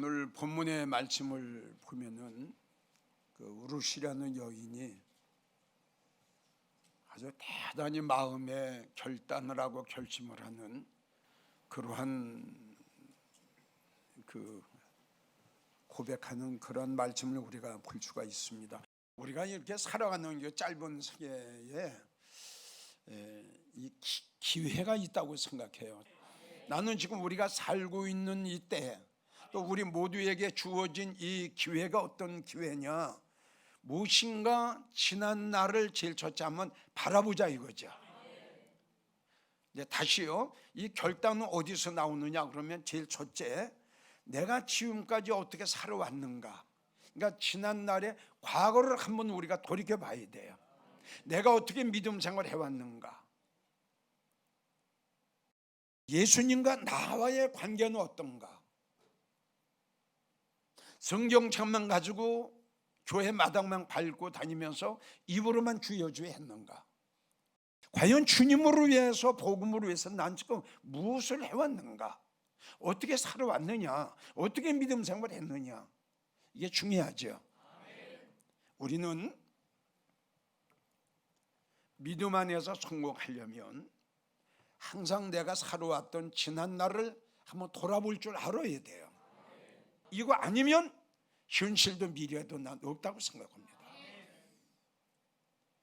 오늘 본문의 말씀을 보면은 그 우룻이라는 여인이 아주 대단히 마음에 결단을 하고 결심을 하는 그러한 그 고백하는 그런 말씀을 우리가 볼 수가 있습니다. 우리가 이렇게 살아가는 이 짧은 세계에 이 기회가 있다고 생각해요. 나는 지금 우리가 살고 있는 이 때, 또 우리 모두에게 주어진 이 기회가 어떤 기회냐, 무엇인가 지난 날을 제일 첫째 한번 바라보자 이거죠. 이제 다시요, 이 결단은 어디서 나오느냐 그러면 제일 첫째, 내가 지금까지 어떻게 살아왔는가. 그러니까 지난 날의 과거를 한번 우리가 돌이켜 봐야 돼요. 내가 어떻게 믿음 생활을 해왔는가, 예수님과 나와의 관계는 어떤가. 성경책만 가지고 교회 마당만 밟고 다니면서 입으로만 주여 주여 했는가. 과연 주님으로 위해서, 복음으로 위해서 난 지금 무엇을 해왔는가, 어떻게 살아왔느냐, 어떻게 믿음 생활을 했느냐, 이게 중요하죠. 우리는 믿음 안에서 성공하려면 항상 내가 살아왔던 지난 날을 한번 돌아볼 줄 알아야 돼요. 이거 아니면 현실도 미래도 난 없다고 생각합니다.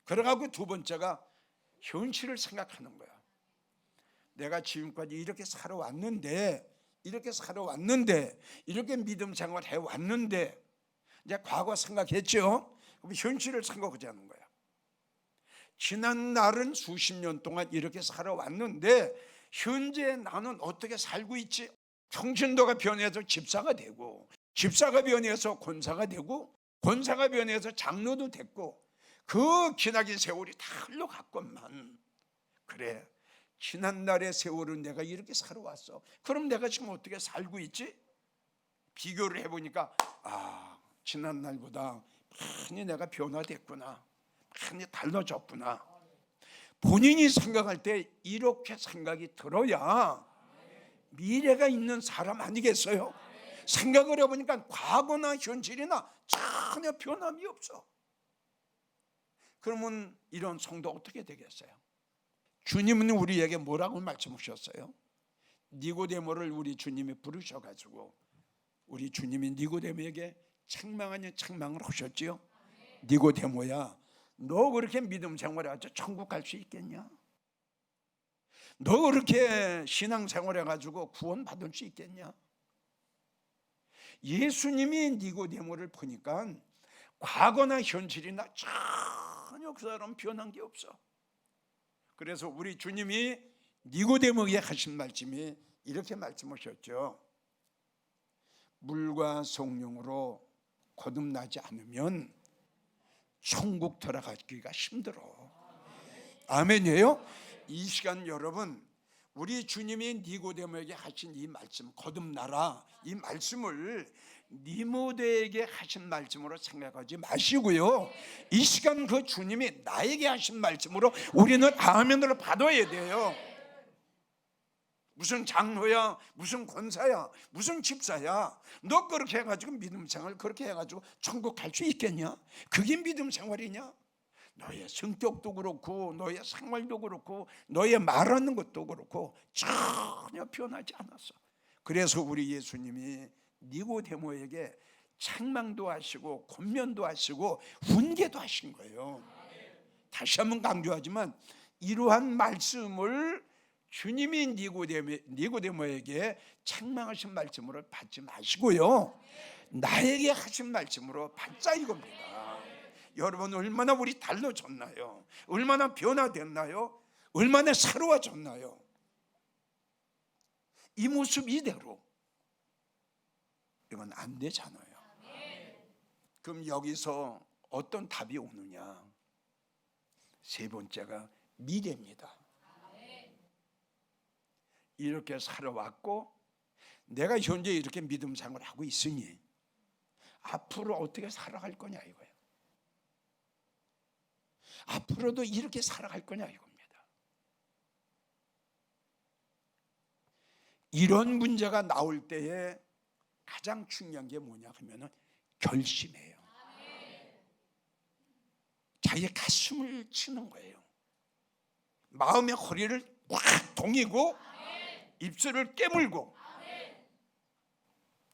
그래가지고 두 번째가 현실을 생각하는 거야. 내가 지금까지 이렇게 살아왔는데, 이렇게 믿음 생활 해왔는데, 이제 과거 생각했죠. 그럼 현실을 생각하자는 거야. 지난 날은 수십 년 동안 이렇게 살아왔는데 현재 나는 어떻게 살고 있지? 평신도가 변해서 집사가 되고, 집사가 변해서 권사가 되고, 권사가 변해서 장로도 됐고, 그 기나긴 세월이 다 흘러갔건만, 그래, 지난날의 세월은 내가 이렇게 살아왔어. 그럼 내가 지금 어떻게 살고 있지? 비교를 해보니까 지난날보다 많이 내가 변화됐구나, 많이 달라졌구나. 본인이 생각할 때 이렇게 생각이 들어야 미래가 있는 사람 아니겠어요? 생각을 해보니까 과거나 현실이나 전혀 변함이 없어. 그러면 이런 성도 어떻게 되겠어요? 주님은 우리에게 뭐라고 말씀하셨어요? 니고데모를 우리 주님이 부르셔가지고 우리 주님이 니고데모에게 책망 아닌 책망을 하셨지요. 니고데모야, 너 그렇게 믿음 생활해가지고 천국 갈 수 있겠냐? 너 그렇게 신앙생활 해가지고 구원 받을 수 있겠냐? 예수님이 니고데모를 보니까 과거나 현실이나 전혀 그 사람 변한 게 없어. 그래서 우리 주님이 니고데모에게 하신 말씀이 이렇게 말씀하셨죠. 물과 성령으로 거듭나지 않으면 천국 들어가기가 힘들어. 아멘이에요? 이 시간 여러분, 우리 주님이 니고데모에게 하신 이 말씀, 거듭나라, 이 말씀을 니모데에게 하신 말씀으로 생각하지 마시고요, 이 시간 그 주님이 나에게 하신 말씀으로 우리는 아멘으로 받아야 돼요. 무슨 장로야, 무슨 권사야, 무슨 집사야, 너 그렇게 해가지고 믿음 생활 그렇게 해가지고 천국 갈 수 있겠냐? 그게 믿음 생활이냐? 너의 성격도 그렇고, 너의 생활도 그렇고, 너의 말하는 것도 그렇고 전혀 변하지 않았어. 그래서 우리 예수님이 니고데모에게 책망도 하시고 권면도 하시고 훈계도 하신 거예요. 다시 한번 강조하지만 이러한 말씀을 주님이 니고데모에게 책망하신 말씀으로 받지 마시고요, 나에게 하신 말씀으로 받자 이겁니다. 여러분, 얼마나 우리 달라졌나요? 얼마나 변화됐나요? 얼마나 새로워졌나요? 이 모습 이대로 이건 안 되잖아요. 그럼 여기서 어떤 답이 오느냐? 세 번째가 미래입니다. 이렇게 살아왔고 내가 현재 이렇게 믿음 생활을 하고 있으니 앞으로 어떻게 살아갈 거냐 이거예요. 앞으로도 이렇게 살아갈 거냐 이겁니다. 이런 문제가 나올 때에 가장 중요한 게 뭐냐 하면은 결심이에요. 자기의 가슴을 치는 거예요. 마음의 허리를 꽉 동이고 입술을 깨물고,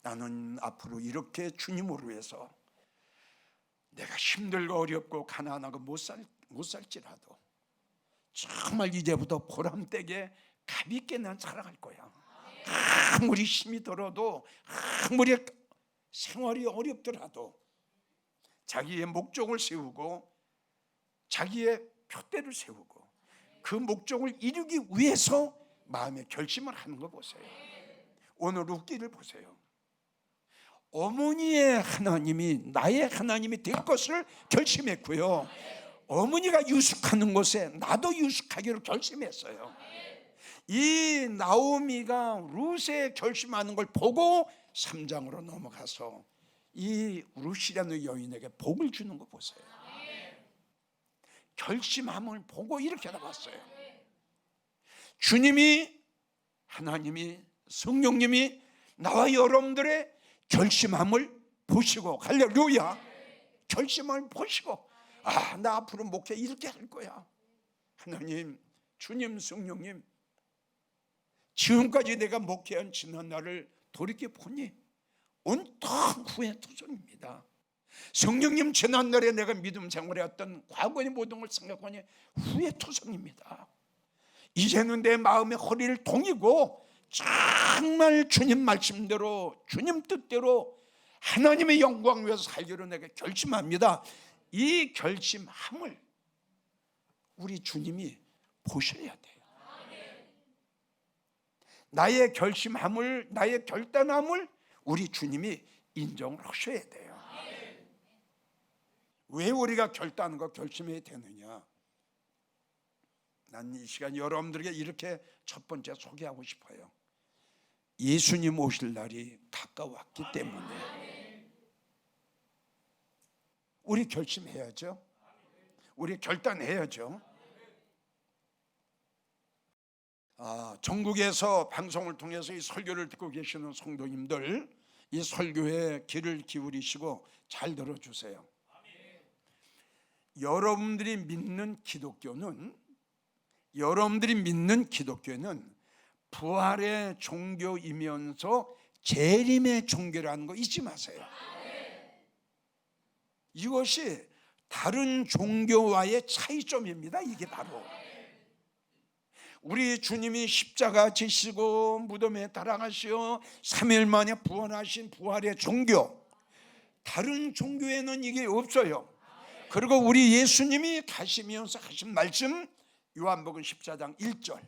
나는 앞으로 이렇게 주님을 위해서 내가 힘들고 어렵고 가난하고 못 살지라도 정말 이제부터 보람되게 가볍게 난 살아갈 거야. 아무리 힘이 들어도, 아무리 생활이 어렵더라도 자기의 목적을 세우고 자기의 표대를 세우고 그 목적을 이루기 위해서 마음의 결심을 하는 거 보세요. 오늘 웃기를 보세요. 어머니의 하나님이 나의 하나님이 될 것을 결심했고요, 어머니가 유숙하는 곳에 나도 유숙하기로 결심했어요. 이 나오미가 룻의 결심하는 걸 보고 3장으로 넘어가서 이 룻이라는 여인에게 복을 주는 거 보세요. 결심함을 보고 이렇게 나왔어요. 주님이, 하나님이, 성령님이 나와 여러분들의 결심함을 보시고, 할렐루야, 결심함을 보시고, 아, 나 앞으로 목회 이렇게 할 거야. 하나님, 주님, 성령님, 지금까지 내가 목회한 지난 날을 돌이켜 보니 온통 후회투성입니다. 성령님, 지난날에 내가 믿음 생활해왔던 과거의 모든 걸 생각하니 후회투성입니다. 이제는 내 마음의 허리를 동이고 정말 주님 말씀대로, 주님 뜻대로 하나님의 영광 위해서 살기로 내가 결심합니다. 이 결심함을 우리 주님이 보셔야 돼요. 나의 결심함을, 나의 결단함을 우리 주님이 인정을 하셔야 돼요. 왜 우리가 결단과 결심해야 되느냐? 난 이 시간 여러분들에게 이렇게 첫 번째 소개하고 싶어요. 예수님 오실 날이 가까웠기 때문에 우리 결심해야죠. 우리 결단해야죠. 전국에서 방송을 통해서 이 설교를 듣고 계시는 성도님들, 이 설교에 귀를 기울이시고 잘 들어주세요. 여러분들이 믿는 기독교는 부활의 종교이면서 재림의 종교라는 거 잊지 마세요. 이것이 다른 종교와의 차이점입니다. 이게 바로 우리 주님이 십자가 지시고 무덤에 달아가시어 3일 만에 부활하신 부활의 종교, 다른 종교에는 이게 없어요. 그리고 우리 예수님이 가시면서 하신 말씀, 요한복음 14장 1절,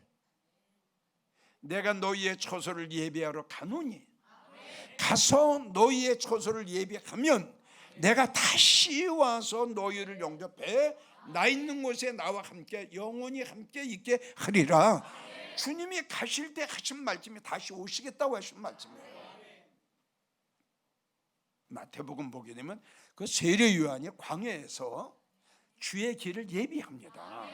내가 너희의 처소를 예비하러 가노니 가서 너희의 처소를 예비하면 내가 다시 와서 너희를 영접해 나 있는 곳에 나와 함께 영원히 함께 있게 하리라. 주님이 가실 때 하신 말씀이 다시 오시겠다고 하신 말씀이에요. 마태복음 보게 되면 그 세례 요한이 광야에서 주의 길을 예비합니다.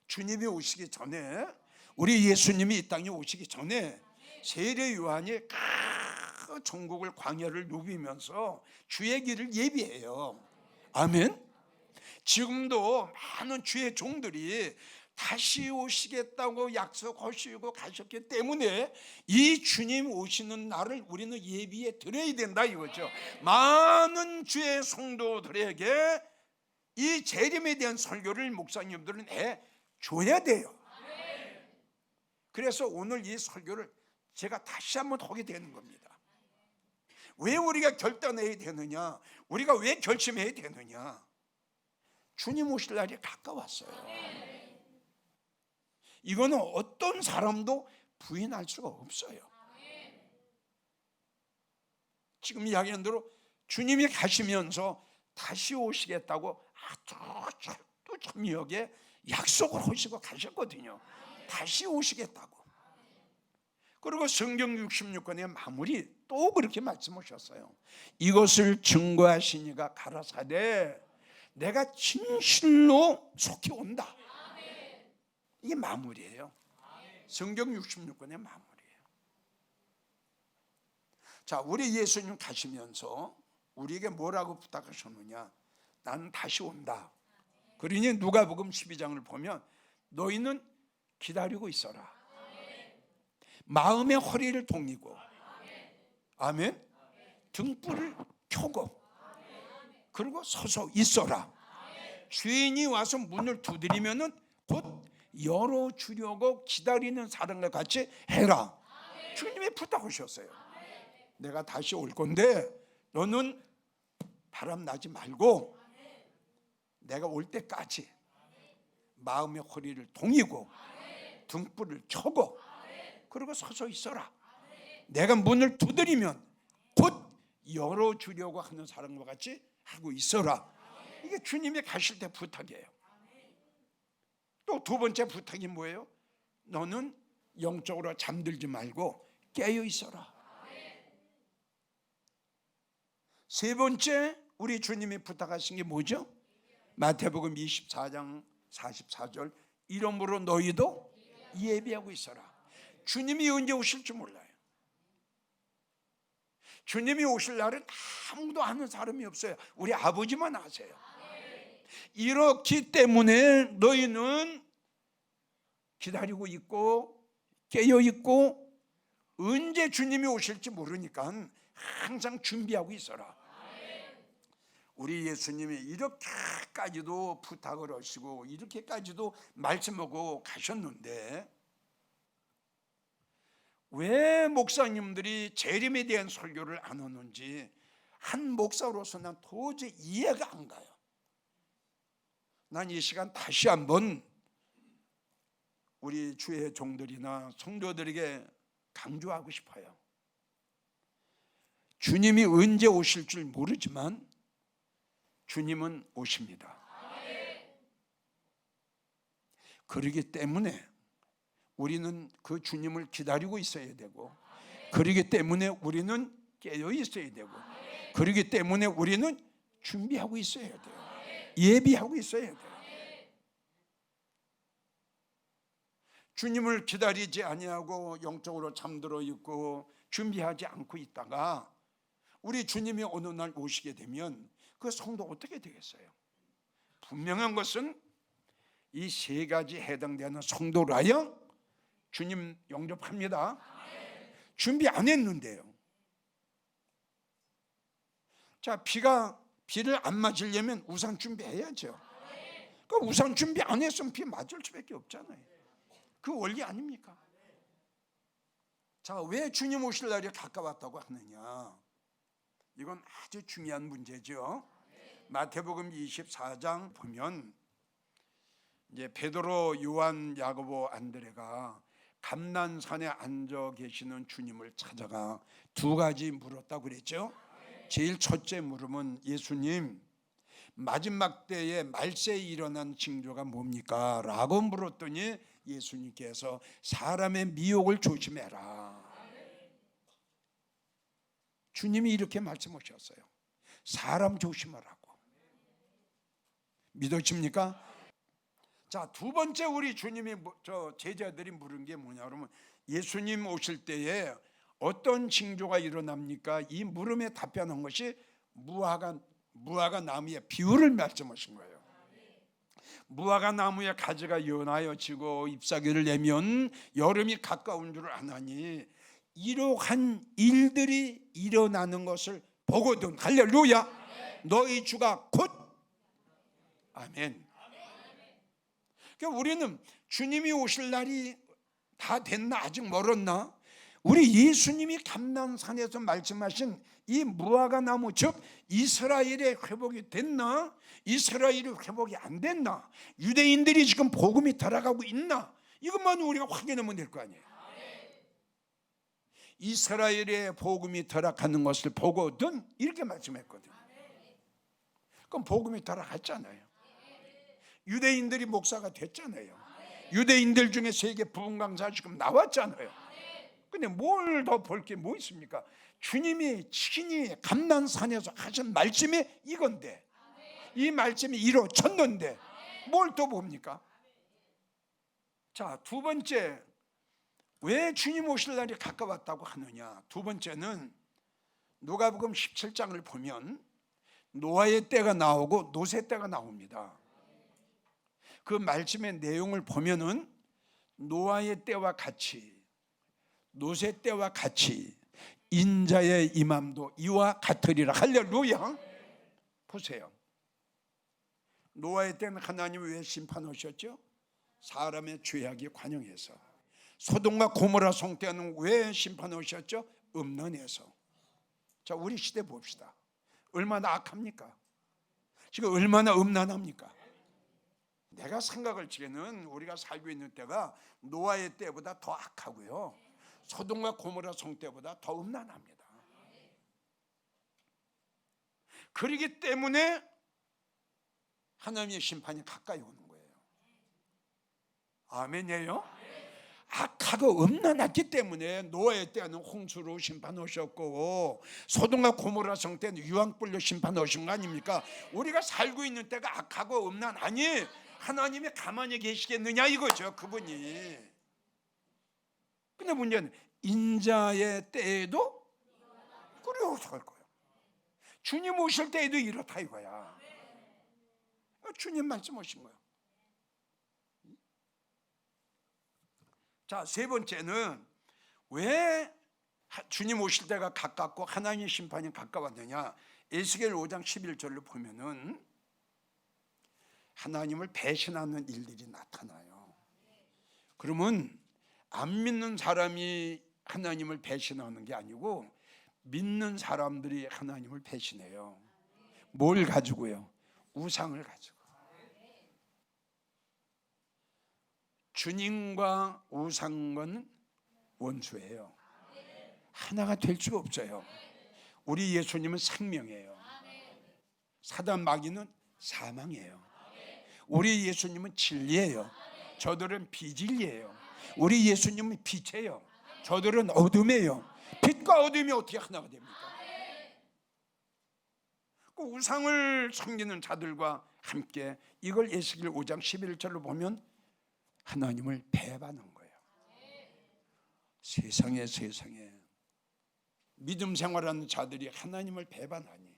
주님이 오시기 전에, 우리 예수님이 이 땅에 오시기 전에 세례 요한이 그 전국을, 광야를 누비면서 주의 길을 예비해요. 아멘. 지금도 많은 주의 종들이 다시 오시겠다고 약속하시고 가셨기 때문에 이 주님 오시는 날을 우리는 예비해 드려야 된다 이거죠. 많은 주의 성도들에게 이 재림에 대한 설교를 목사님들은 해줘야 돼요. 그래서 오늘 이 설교를 제가 다시 한번 하게 되는 겁니다. 왜 우리가 결단해야 되느냐? 우리가 왜 결심해야 되느냐? 주님 오실 날이 가까웠어요. 이거는 어떤 사람도 부인할 수가 없어요. 지금 이야기한 대로 주님이 가시면서 다시 오시겠다고 아주 절도절미하게 약속을 하시고 가셨거든요. 다시 오시겠다고. 그리고 성경 66권의 마무리 또 그렇게 말씀하셨어요. 이것을 증거하시니가 가라사대 내가 진실로 속히 온다. 이게 마무리예요. 성경 66권의 마무리예요. 자, 우리 예수님 가시면서 우리에게 뭐라고 부탁하셨느냐? 나는 다시 온다. 그러니 누가복음 12장을 보면 너희는 기다리고 있어라. 마음의 허리를 동이고, 아멘. 등불을 켜고, 그리고 서서 있어라. 주인이 와서 문을 두드리면은 곧 열어주려고 기다리는 사람과 같이 해라. 주님이 부탁하셨어요. 내가 다시 올 건데 너는 바람 나지 말고 내가 올 때까지 마음의 허리를 동이고 등불을 켜고 그리고 서서 있어라. 내가 문을 두드리면 곧 열어주려고 하는 사람과 같이 하고 있어라. 이게 주님이 가실 때 부탁이에요. 또 두 번째 부탁이 뭐예요? 너는 영적으로 잠들지 말고 깨어 있어라. 세 번째 우리 주님이 부탁하신 게 뭐죠? 마태복음 24장 44절, 이러므로 너희도 예비하고 있어라. 주님이 언제 오실지 몰라요. 주님이 오실 날은 아무도 아는 사람이 없어요. 우리 아버지만 아세요. 이렇기 때문에 너희는 기다리고 있고 깨어 있고 언제 주님이 오실지 모르니까 항상 준비하고 있어라. 우리 예수님이 이렇게까지도 부탁을 하시고 이렇게까지도 말씀하고 가셨는데 왜 목사님들이 재림에 대한 설교를 안 하는지 한 목사로서 난 도저히 이해가 안 가요. 난 이 시간 다시 한번 우리 주의 종들이나 성도들에게 강조하고 싶어요. 주님이 언제 오실 줄 모르지만 주님은 오십니다. 그렇기 때문에 우리는 그 주님을 기다리고 있어야 되고, 그렇기 때문에 우리는 깨어 있어야 되고, 그렇기 때문에 우리는 준비하고 있어야 돼요. 예비하고 있어야 돼요. 주님을 기다리지 아니하고 영적으로 잠들어 있고 준비하지 않고 있다가 우리 주님이 어느 날 오시게 되면 그 성도 어떻게 되겠어요? 분명한 것은 이 세 가지 해당되는 성도라야 주님 영접합니다. 준비 안 했는데요. 자, 비를 안 맞으려면 우산 준비해야죠. 그 우산 준비 안 했으면 비 맞을 수밖에 없잖아요. 그 원리 아닙니까? 자, 왜 주님 오실 날이 가까웠다고 하느냐? 이건 아주 중요한 문제죠. 마태복음 24장 보면 이제 베드로, 요한, 야고보, 안드레가 감난산에 앉아 계시는 주님을 찾아가 두 가지 물었다고 그랬죠. 제일 첫째 물음은 예수님, 마지막 때에 말세에 일어난 징조가 뭡니까? 라고 물었더니 예수님께서 사람의 미혹을 조심해라. 주님이 이렇게 말씀하셨어요. 사람 조심하라고. 믿어집니까? 자, 두 번째 우리 주님이 제자들이 물은 게 뭐냐 그러면 예수님 오실 때에 어떤 징조가 일어납니까? 이 물음에 답변한 것이 무화과 나무의 비유를 말씀하신 거예요. 무화과 나무의 가지가 연하여 지고 잎사귀를 내면 여름이 가까운 줄 아나니 이러한 일들이 일어나는 것을 보거든. 할렐루야. 너희 주가 곧 아멘. 그러니까 우리는 주님이 오실 날이 다 됐나? 아직 멀었나? 우리 예수님이 감난산에서 말씀하신 이 무화과 나무, 즉 이스라엘의 회복이 됐나? 이스라엘이 회복이 안 됐나? 유대인들이 지금 복음이 돌아가고 있나? 이것만 우리가 확인하면 될 거 아니에요. 이스라엘의 복음이 돌아가는 것을 보거든 이렇게 말씀했거든요. 그럼 복음이 돌아갔잖아요. 유대인들이 목사가 됐잖아요. 유대인들 중에 세계 부흥 강사 지금 나왔잖아요. 근데 뭘 더 볼 게 뭐 있습니까? 주님이 친히 감난산에서 하신 말씀이 이건데, 이 말씀이 이루어졌는데 뭘 또 봅니까? 자, 두 번째, 왜 주님 오실 날이 가까웠다고 하느냐? 두 번째는 누가복음 17장을 보면 노아의 때가 나오고 노세 때가 나옵니다. 그 말씀의 내용을 보면은 노아의 때와 같이, 노세 때와 같이 인자의 임함도 이와 같으리라. 할렐루야. 보세요. 노아의 때는 하나님이 왜 심판하셨죠? 사람의 죄악이 관영해서. 소돔과 고모라 성 때는 왜 심판하셨죠? 음란해서. 자, 우리 시대 봅시다. 얼마나 악합니까? 지금 얼마나 음란합니까? 내가 생각할 적에는 우리가 살고 있는 때가 노아의 때보다 더 악하고요, 소돔과 고모라 성 때보다 더 음란합니다. 그러기 때문에 하나님의 심판이 가까이 오는 거예요. 아멘이에요? 악하고 음란했기 때문에 노아의 때는 홍수로 심판하셨고 소돔과 고모라 성 때는 유황불로 심판하신 거 아닙니까? 우리가 살고 있는 때가 악하고 음란하니 하나님이 가만히 계시겠느냐 이거죠, 그분이. 근데 문제는 인자의 때에도 그렇게 할 거예요. 주님 오실 때에도 이렇다 이거야. 주님 말씀하신 거예요. 자, 세 번째는 왜 주님 오실 때가 가깝고 하나님의 심판이 가까웠느냐. 에스겔 5장 11절을 보면은 하나님을 배신하는 일들이 나타나요. 그러면 안 믿는 사람이 하나님을 배신하는 게 아니고 믿는 사람들이 하나님을 배신해요. 뭘 가지고요? 우상을 가지고. 주님과 우상은 원수예요. 하나가 될 수가 없어요. 우리 예수님은 생명이에요. 사단 마귀는 사망이에요. 우리 예수님은 진리예요. 저들은 비진리예요. 우리 예수님은 빛이에요. 저들은 어둠이에요. 빛과 어둠이 어떻게 하나가 됩니까? 그 우상을 섬기는 자들과 함께 이걸 에스겔 5장 11절로 보면 하나님을 배반한 거예요. 세상에 믿음 생활하는 자들이 하나님을 배반하니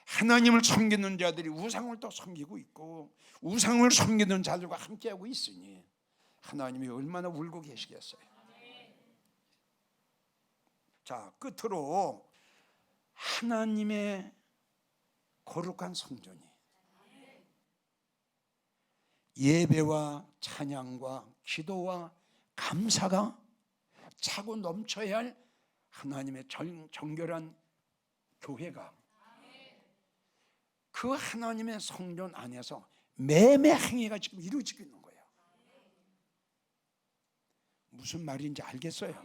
하나님을 섬기는 자들이 우상을 또 섬기고 있고 우상을 섬기는 자들과 함께하고 있으니 하나님이 얼마나 울고 계시겠어요. 자, 끝으로 하나님의 거룩한 성전이 예배와 찬양과 기도와 감사가 차고 넘쳐야 할 하나님의 정결한 교회가 그 하나님의 성전 안에서 매매 행위가 지금 이루어지고 있는 거예요. 무슨 말인지 알겠어요?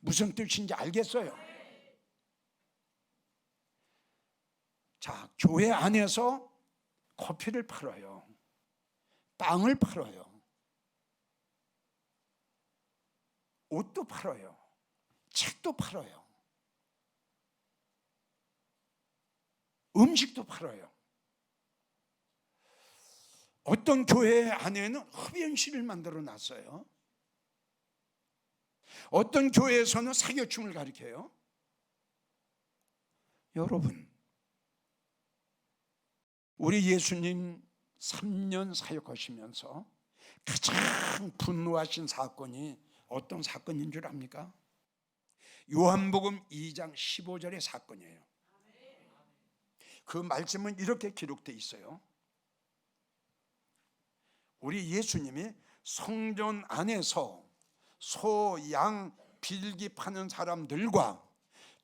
무슨 뜻인지 알겠어요? 자, 교회 안에서 커피를 팔아요. 빵을 팔아요. 옷도 팔아요. 책도 팔아요. 음식도 팔아요. 어떤 교회 안에는 흡연실을 만들어 놨어요. 어떤 교회에서는 사교춤을 가르쳐요. 여러분, 우리 예수님 3년 사역하시면서 가장 분노하신 사건이 어떤 사건인 줄 압니까? 요한복음 2장 15절의 사건이에요. 그 말씀은 이렇게 기록되어 있어요. 우리 예수님이 성전 안에서 소, 양, 비둘기 파는 사람들과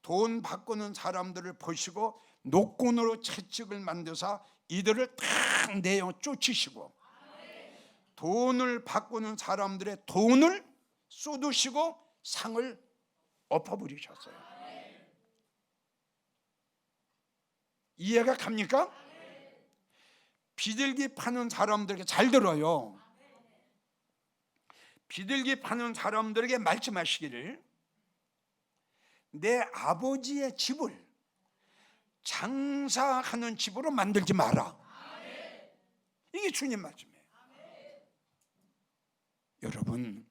돈 바꾸는 사람들을 보시고 노끈으로 채찍을 만드사 이들을 탁 내어 쫓으시고 돈을 바꾸는 사람들의 돈을 쏟으시고 상을 엎어버리셨어요. 이해가 갑니까? 비둘기 파는 사람들에게 잘 들어요. 비둘기 파는 사람들에게 말씀하시기를 내 아버지의 집을 장사하는 집으로 만들지 마라. 이게 주님 말씀이에요. 여러분,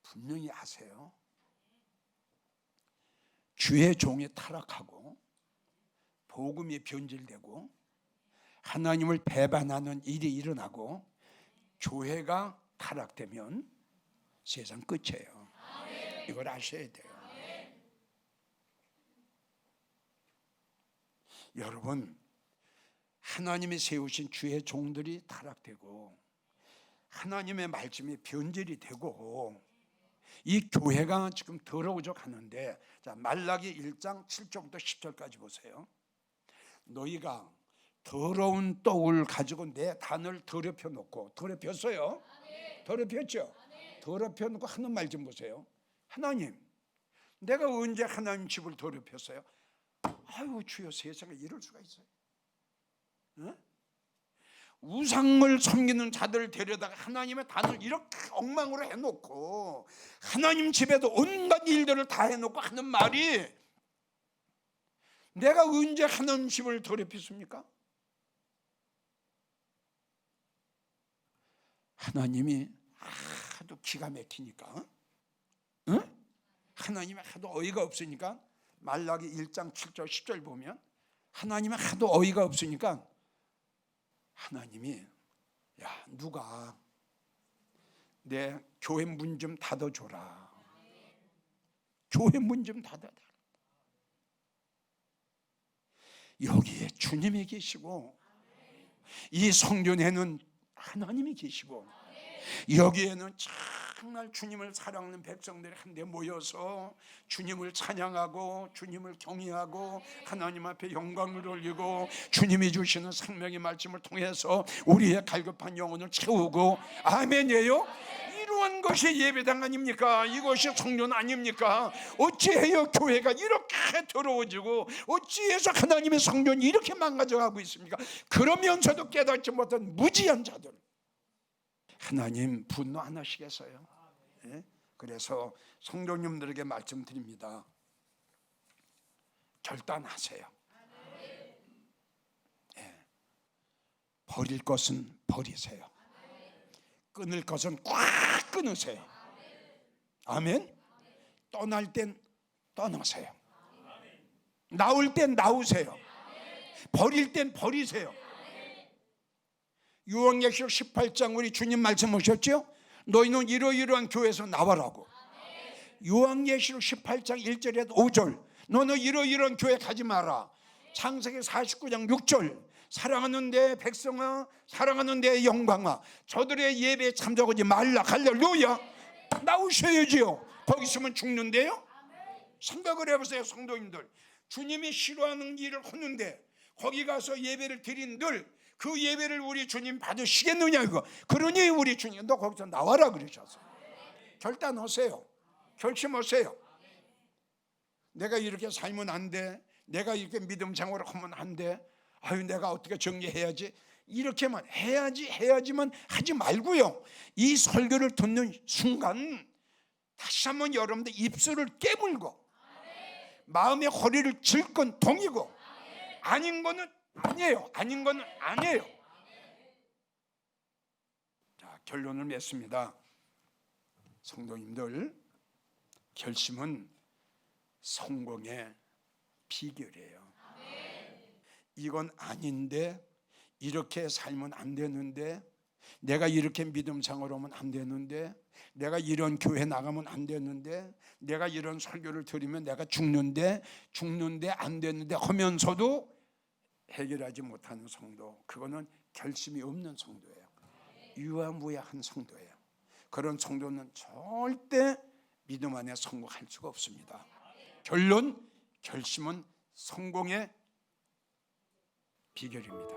분명히 아세요? 주의 종이 타락하고 복음이 변질되고 하나님을 배반하는 일이 일어나고 교회가 타락되면 세상 끝이에요. 이걸 아셔야 돼요. 여러분, 하나님이 세우신 주의 종들이 타락되고 하나님의 말씀이 변질이 되고 이 교회가 지금 더러워져 가는데, 자, 말라기 1장 7절부터 10절까지 보세요. 너희가 더러운 떡을 가지고 내 단을 더럽혀 놓고, 더럽혔어요? 더럽혔죠? 더럽혀 놓고 하는 말 좀 보세요. 하나님, 내가 언제 하나님 집을 더럽혔어요? 아유 주여, 세상에 이럴 수가 있어요. 응? 우상을 섬기는 자들을 데려다가 하나님의 단을 이렇게 엉망으로 해놓고 하나님 집에도 온갖 일들을 다 해놓고 하는 말이, 내가 언제 하나님 집을 더럽혔습니까? 하나님이 하도 기가 막히니까, 응? 하나님이 하도 어이가 없으니까, 말라기 1장 7절 10절 보면 하나님이 하도 어이가 없으니까 하나님이, 야, 누가 내 교회 문 좀 닫아줘라. 교회 문 좀 닫아달라. 여기에 주님이 계시고 이 성전에는 하나님이 계시고 여기에는 정말 주님을 사랑하는 백성들이 한데 모여서 주님을 찬양하고 주님을 경외하고 하나님 앞에 영광을 올리고 주님이 주시는 생명의 말씀을 통해서 우리의 갈급한 영혼을 채우고, 아멘이에요? 이러한 것이 예배당 아닙니까? 이것이 성전 아닙니까? 어찌해요 교회가 이렇게 더러워지고 어찌해서 하나님의 성전이 이렇게 망가져가고 있습니까? 그러면서도 깨닫지 못한 무지한 자들, 하나님 분노 안 하시겠어요? 예? 그래서 성도님들에게 말씀드립니다. 결단하세요. 예. 버릴 것은 버리세요. 끊을 것은 꽉 끊으세요. 아멘. 떠날 땐 떠나세요. 나올 땐 나오세요. 버릴 땐 버리세요. 요한계시록 18장 우리 주님 말씀 오셨죠? 너희는 이러이러한 교회에서 나와라고. 요한계시록 18장 1절에도 5절, 너는 이러이러한 교회 가지 마라. 창세기 49장 6절, 사랑하는 내 백성아, 사랑하는 내 영광아, 저들의 예배에 참석하지 말라. 할렐루야. 나오셔야지요. 거기 있으면 죽는데요. 생각을 해보세요. 성도님들, 주님이 싫어하는 일을 하는데 거기 가서 예배를 드린들 그 예배를 우리 주님 받으시겠느냐 이거. 그러니 우리 주님, 너 거기서 나와라 그러셨어요. 결단하세요. 결심하세요. 내가 이렇게 살면 안 돼, 내가 이렇게 믿음 생활을 하면 안 돼, 아유 내가 어떻게 정리해야지, 이렇게만 해야지만 하지 말고요. 이 설교를 듣는 순간 다시 한번 여러분들 입술을 깨물고 마음의 허리를 질끈 동이고, 아닌 거는 아니에요. 아닌 거는 아니에요. 자, 결론을 맺습니다. 성도님들, 결심은 성공의 비결이에요. 이건 아닌데, 이렇게 살면 안 되는데, 내가 이렇게 믿음 생활하면 안 되는데, 내가 이런 교회 나가면 안 되는데, 내가 이런 설교를 들으면 내가 죽는데 안 되는데 하면서도 해결하지 못하는 성도, 그거는 결심이 없는 성도예요. 유아무야한 성도예요. 그런 성도는 절대 믿음 안에 성공할 수가 없습니다. 결론, 결심은 성공의 비결입니다.